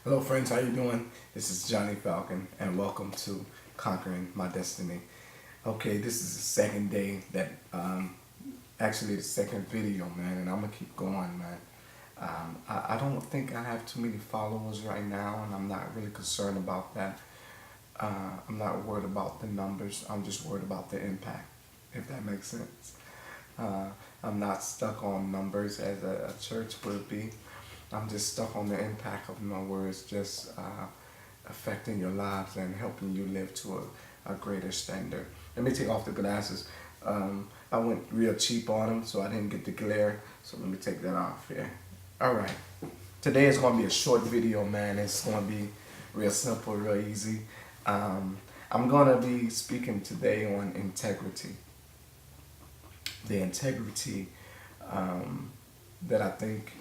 Hello friends, how you doing? This is Johnny Falcon and welcome to Conquering My Destiny. Okay, this is the second day that, actually the second video, man, and I'm gonna keep going, man. I don't think I have too many followers right now, and I'm not really concerned about that. I'm not worried about the numbers, I'm just worried about the impact, if that makes sense. Uh, I'm not stuck on numbers as a church would be. I'm just stuck on the impact of my words just affecting your lives and helping you live to a greater standard. Let me take off the glasses. I went real cheap on them, so I didn't get the glare. So let me take that off here. All right. Today is going to be a short video, man. It's going to be real simple, real easy. I'm going to be speaking today on integrity. The integrity that I think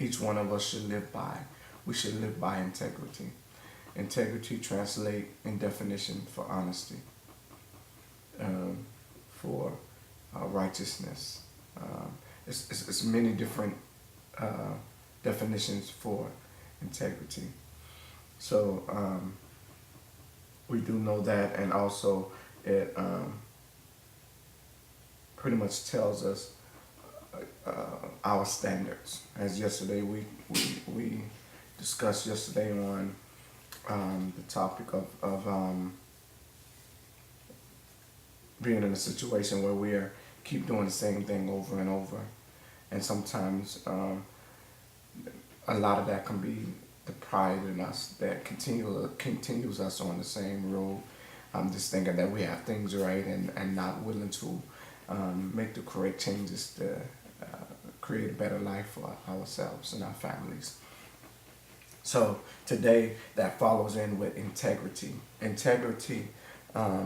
each one of us should live by. We should live by integrity. Integrity translate in definition for honesty, for righteousness. It's many different definitions for integrity. So we do know that, and also it pretty much tells us our standards. As yesterday we discussed yesterday on the topic of being in a situation where we are keep doing the same thing over and over, and sometimes a lot of that can be the pride in us that continues us on the same road. Just thinking that we have things right and not willing to make the correct changes to create a better life for ourselves and our families. So today that follows in with integrity. Integrity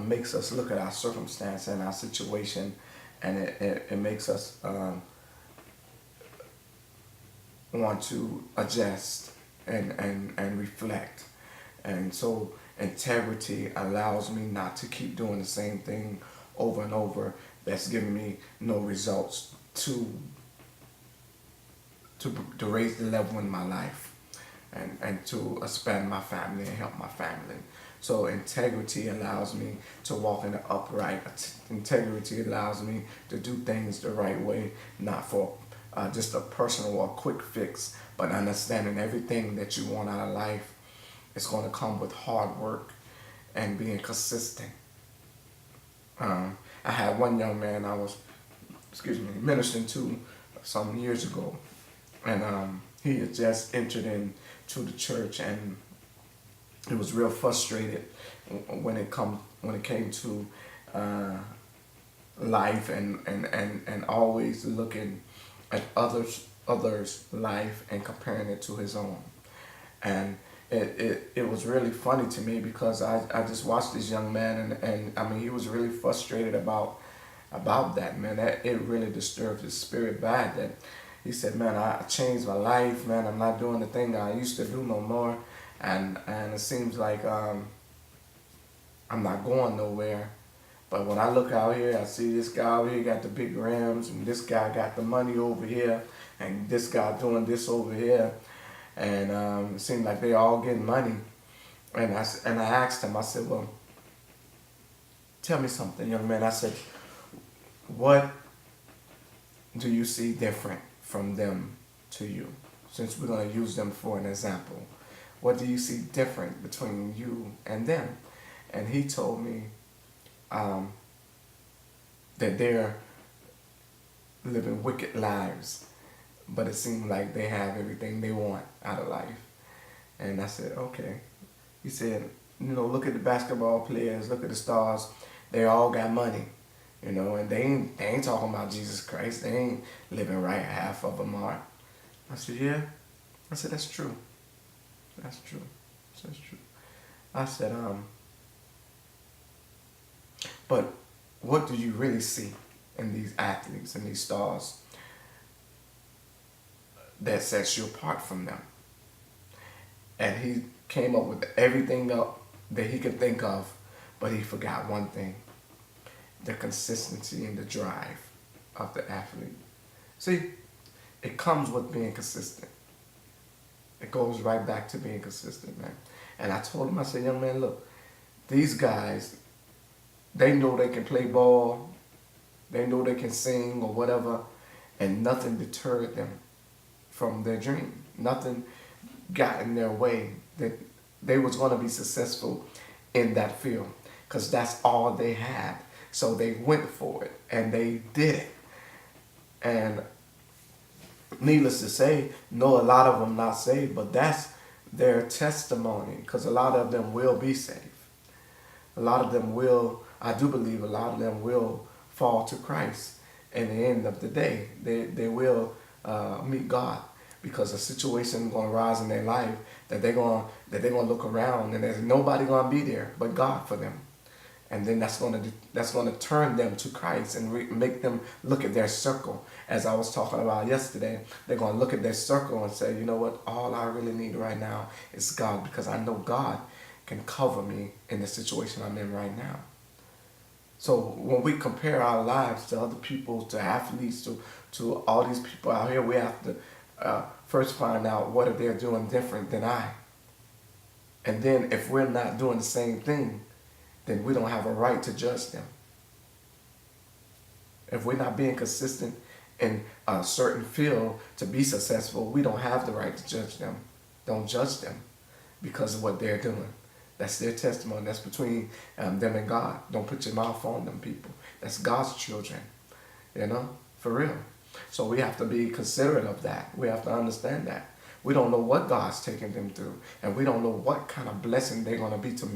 makes us look at our circumstance and our situation, and it makes us want to adjust and reflect. And so integrity allows me not to keep doing the same thing over and over that's giving me no results to raise the level in my life and to expand my family and help my family. So integrity allows me to walk in the upright. Integrity allows me to do things the right way, not for just a personal or quick fix, but understanding everything that you want out of life is going to come with hard work and being consistent. I had one young man I was, ministering to some years ago, and he had just entered into the church, and he was real frustrated when it came to life and always looking at others life and comparing it to his own. And it was really funny to me because I just watched this young man, and I mean he was really frustrated about that, man. That it really disturbed his spirit bad. That he said, man, I changed my life, man. I'm not doing the thing that I used to do no more, and it seems like I'm not going nowhere. But when I look out here, I see this guy over here got the big rims, and this guy got the money over here, and this guy doing this over here, and it seemed like they all getting money. And I asked him, I said, well, tell me something, young man. I said, what do you see different from them to you? Since we're going to use them for an example, what do you see different between you and them? And he told me that they're living wicked lives, but it seemed like they have everything they want out of life. And I said, okay. He said, look at the basketball players, look at the stars. They all got money, and they ain't talking about Jesus Christ. They ain't living right. Half of them are. I said, yeah. I said, that's true. That's true. That's true. I said, but what do you really see in these athletes and these stars that sets you apart from them? And he came up with everything up that he could think of, but he forgot one thing: the consistency and the drive of the athlete. See, it comes with being consistent. It goes right back to being consistent, man. And I told him, I said, young man, look, these guys, they know they can play ball, they know they can sing or whatever, and nothing deterred them from their dream. Nothing got in their way that they was going to be successful in that field because that's all they had. So they went for it and they did it. And needless to say, no, a lot of them not saved, but that's their testimony because a lot of them will be saved. A lot of them will, I do believe a lot of them will fall to Christ in the end of the day. They will meet God because a situation is going to rise in their life that they're going to look around and there's nobody going to be there but God for them. And then that's going to turn them to Christ and make them look at their circle. As I was talking about yesterday, they're going to look at their circle and say, you know what, all I really need right now is God because I know God can cover me in the situation I'm in right now. So when we compare our lives to other people, to athletes, to all these people out here, we have to first find out what are they doing different than I. And then if we're not doing the same thing, then we don't have a right to judge them. If we're not being consistent in a certain field to be successful, we don't have the right to judge them. Don't judge them because of what they're doing. That's their testimony. That's between them and God. Don't put your mouth on them, people. That's God's children, for real. So we have to be considerate of that. We have to understand that. We don't know what God's taking them through, and we don't know what kind of blessing they're going to be to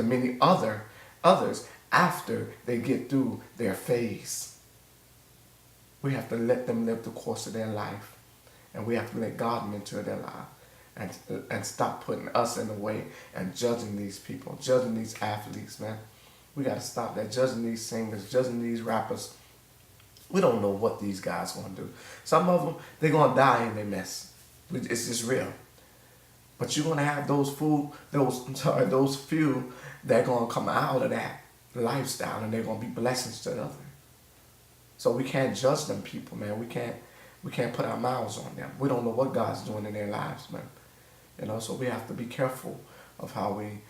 many others after they get through their phase. We have to let them live the course of their life, and we have to let God mentor their life, and stop putting us in the way and judging these people, judging these athletes, man. We got to stop that, judging these singers, judging these rappers. We don't know what these guys going to do. Some of them, they're going to die in their mess. It's just real. But you're going to have those few that are going to come out of that lifestyle and they're going to be blessings to others. So we can't judge them people, man. We can't put our mouths on them. We don't know what God's doing in their lives, man. So we have to be careful of how we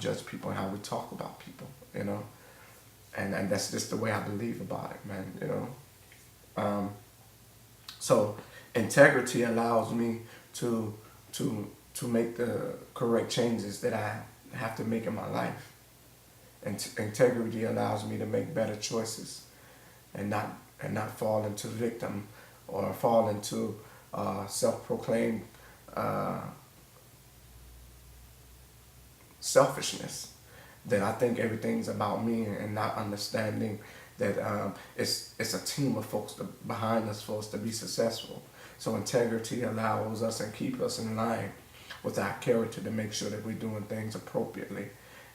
judge people and how we talk about people, And that's just the way I believe about it, man, So integrity allows me to make the correct changes that I have to make in my life. And integrity allows me to make better choices and not fall into victim or fall into self-proclaimed selfishness. That I think everything's about me and not understanding that it's a team of folks behind us for us to be successful. So integrity allows us and keeps us in line with our character to make sure that we're doing things appropriately.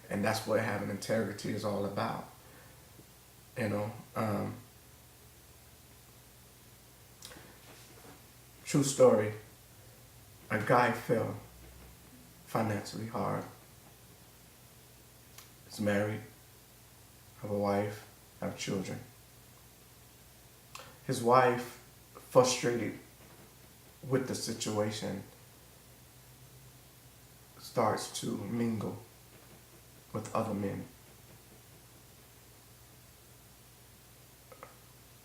And that's what having integrity is all about. True story. A guy fell financially hard. He's married, have a wife, have children. His wife, frustrated with the situation, starts to mingle with other men.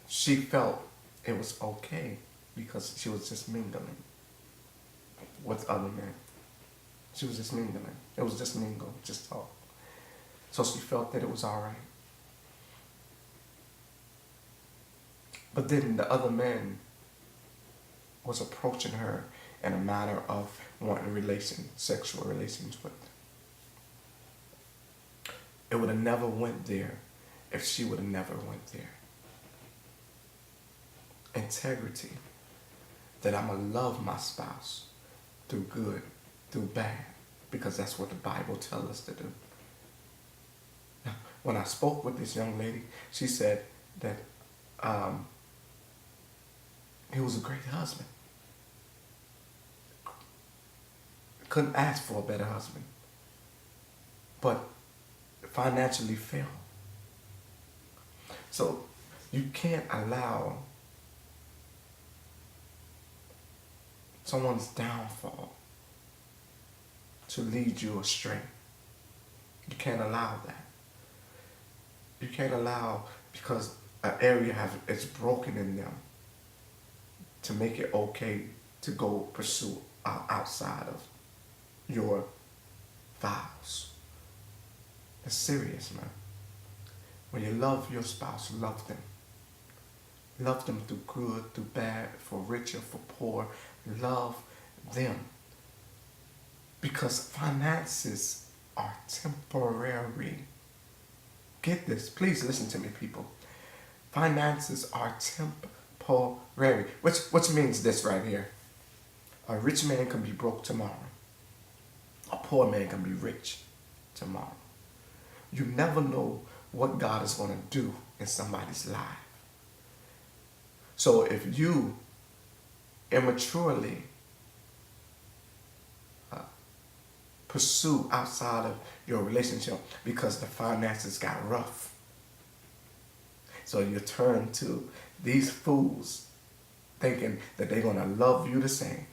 She felt it was okay because she was just mingling with other men. She was just mingling. It was just mingle, just talk. So she felt that it was all right. But then the other man was approaching her in a matter of wanting sexual relations with. It would have never went there if she would have never went there. Integrity, that I'm going to love my spouse through good, through bad, because that's what the Bible tells us to do. Now, when I spoke with this young lady, she said that he was a great husband. Couldn't ask for a better husband. But financially failed. So you can't allow someone's downfall to lead you astray. You can't allow that. You can't allow, because an area it's broken in them, to make it okay to go pursue outside of your vows. It's serious, man. When you love your spouse, love them. Love them through good, through bad, for rich or for poor. Love them. Because finances are temporary. Get this. Please listen to me, people. Finances are temporary. Which means this right here. A rich man can be broke tomorrow. A poor man can be rich tomorrow. You never know what God is going to do in somebody's life. So if you immaturely pursue outside of your relationship because the finances got rough, so you turn to these fools thinking that they're going to love you the same,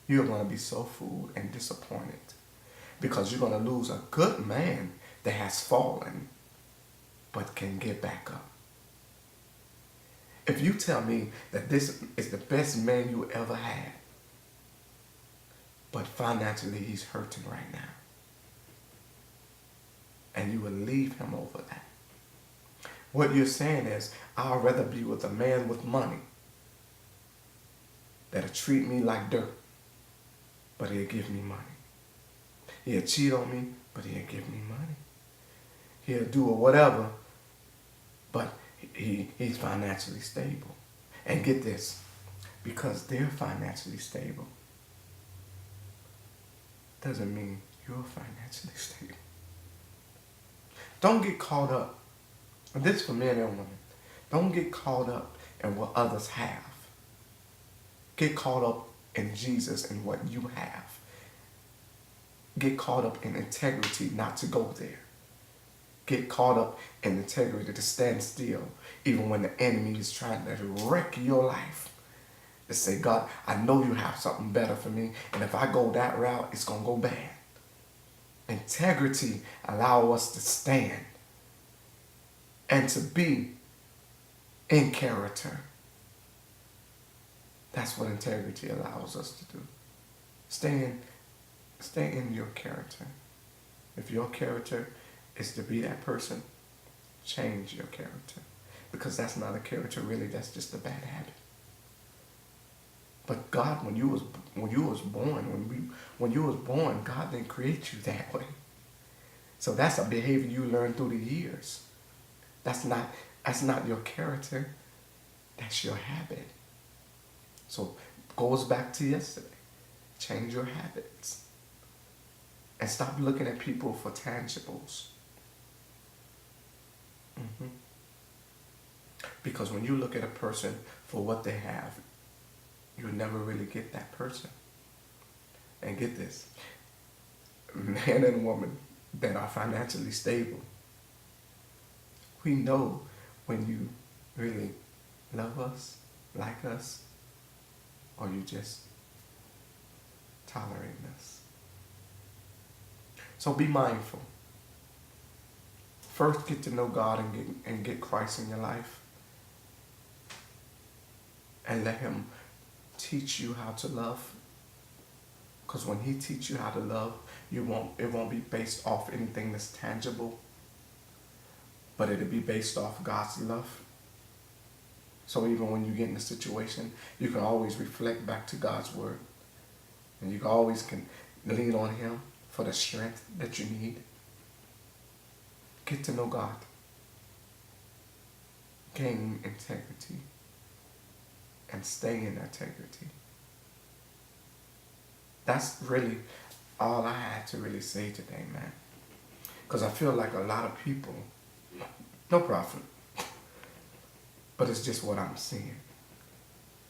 you're going to be so fooled and disappointed, because you're going to lose a good man that has fallen but can get back up. If you tell me that this is the best man you ever had, but financially he's hurting right now, and you will leave him over that, what you're saying is, I'd rather be with a man with money that'll treat me like dirt, but he'll give me money. He'll cheat on me, but he'll give me money. He'll do whatever, but he's financially stable. And get this, because they're financially stable, doesn't mean you're financially stable. Don't get caught up, and this is for men and women, don't get caught up in what others have. Get caught up in Jesus and what you have. Get caught up in integrity not to go there. Get caught up in integrity to stand still even when the enemy is trying to wreck your life. To say, God, I know you have something better for me, and if I go that route, it's going to go bad. Integrity allows us to stand and to be in character. That's what integrity allows us to do. Stay in your character. If your character is to be that person, change your character. Because that's not a character really, that's just a bad habit. But God, when you was born, God didn't create you that way. So that's a behavior you learn through the years. That's not your character. That's your habit. So goes back to yesterday. Change your habits. And stop looking at people for tangibles. Because when you look at a person for what they have, you'll never really get that person. And get this, man and woman that are financially stable, we know when you really love us, like us, or you just tolerating us. So be mindful. First, get to know God and get Christ in your life. And let him teach you how to love. Because when he teaches you how to love, it won't be based off anything that's tangible, but it'll be based off God's love. So even when you get in a situation, you can always reflect back to God's word. And you always can lean on him for the strength that you need. Get to know God. Gain integrity. And stay in integrity. That's really all I had to really say today, man. Because I feel like a lot of people, no prophet, but it's just what I'm seeing.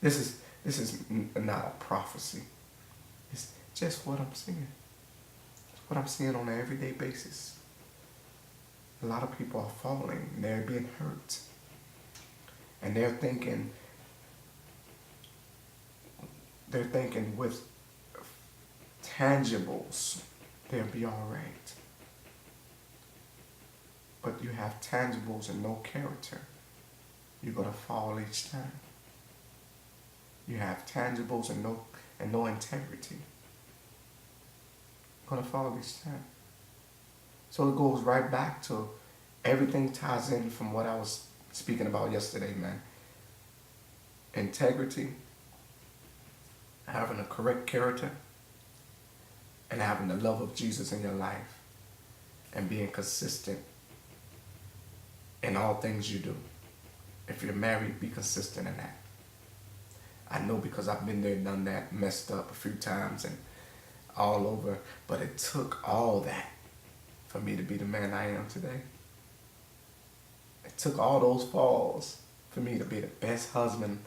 This is not a prophecy. It's just what I'm seeing. It's what I'm seeing on an everyday basis. A lot of people are falling. They're being hurt. And they're thinking with tangibles, they'll be all right. But you have tangibles and no character, you're going to fall each time. You have tangibles and no integrity, you're going to fall each time. So it goes right back to everything ties in from what I was speaking about yesterday, man. Integrity, having a correct character, and having the love of Jesus in your life, and being consistent in all things you do. If you're married, be consistent in that. I know because I've been there, done that, messed up a few times and all over, but it took all that for me to be the man I am today. It took all those falls for me to be the best husband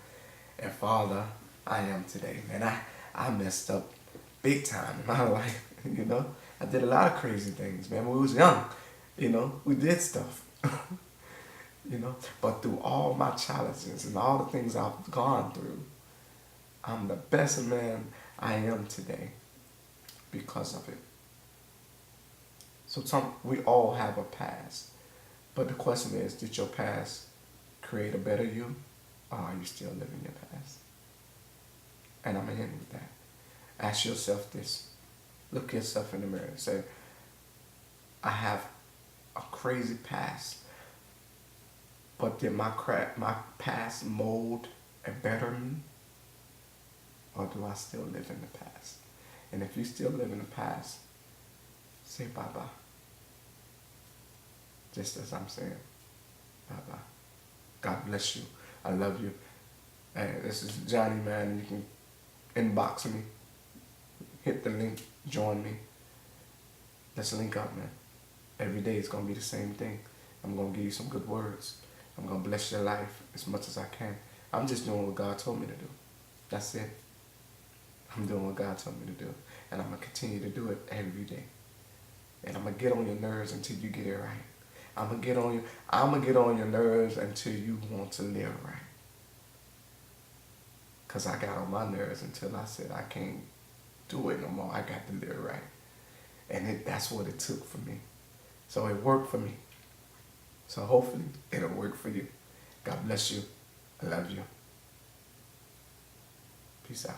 and father I am today. Man, I messed up big time in my life, you know. I did a lot of crazy things, man. When we was young, you know, we did stuff. You know, but through all my challenges and all the things I've gone through, I'm the best man I am today because of it. So we all have a past, but the question is, did your past create a better you, or are you still living your past? And I'm going to end with that. Ask yourself this. Look yourself in the mirror and say, I have a crazy past, but did my past mold a better me? Or do I still live in the past? And if you still live in the past, say bye-bye. Just as I'm saying bye-bye. God bless you. I love you. And this is Johnny, man. You can inbox me. Hit the link. Join me. Let's link up, man. Every day it's going to be the same thing. I'm going to give you some good words. I'm going to bless your life as much as I can. I'm just doing what God told me to do. That's it. I'm doing what God told me to do. And I'm going to continue to do it every day. And I'm going to get on your nerves until you get it right. I'm going to get on your nerves until you want to live right. Because I got on my nerves until I said I can't do it no more. I got to live right. And that's what it took for me. So it worked for me. So hopefully it'll work for you. God bless you. I love you. Peace out.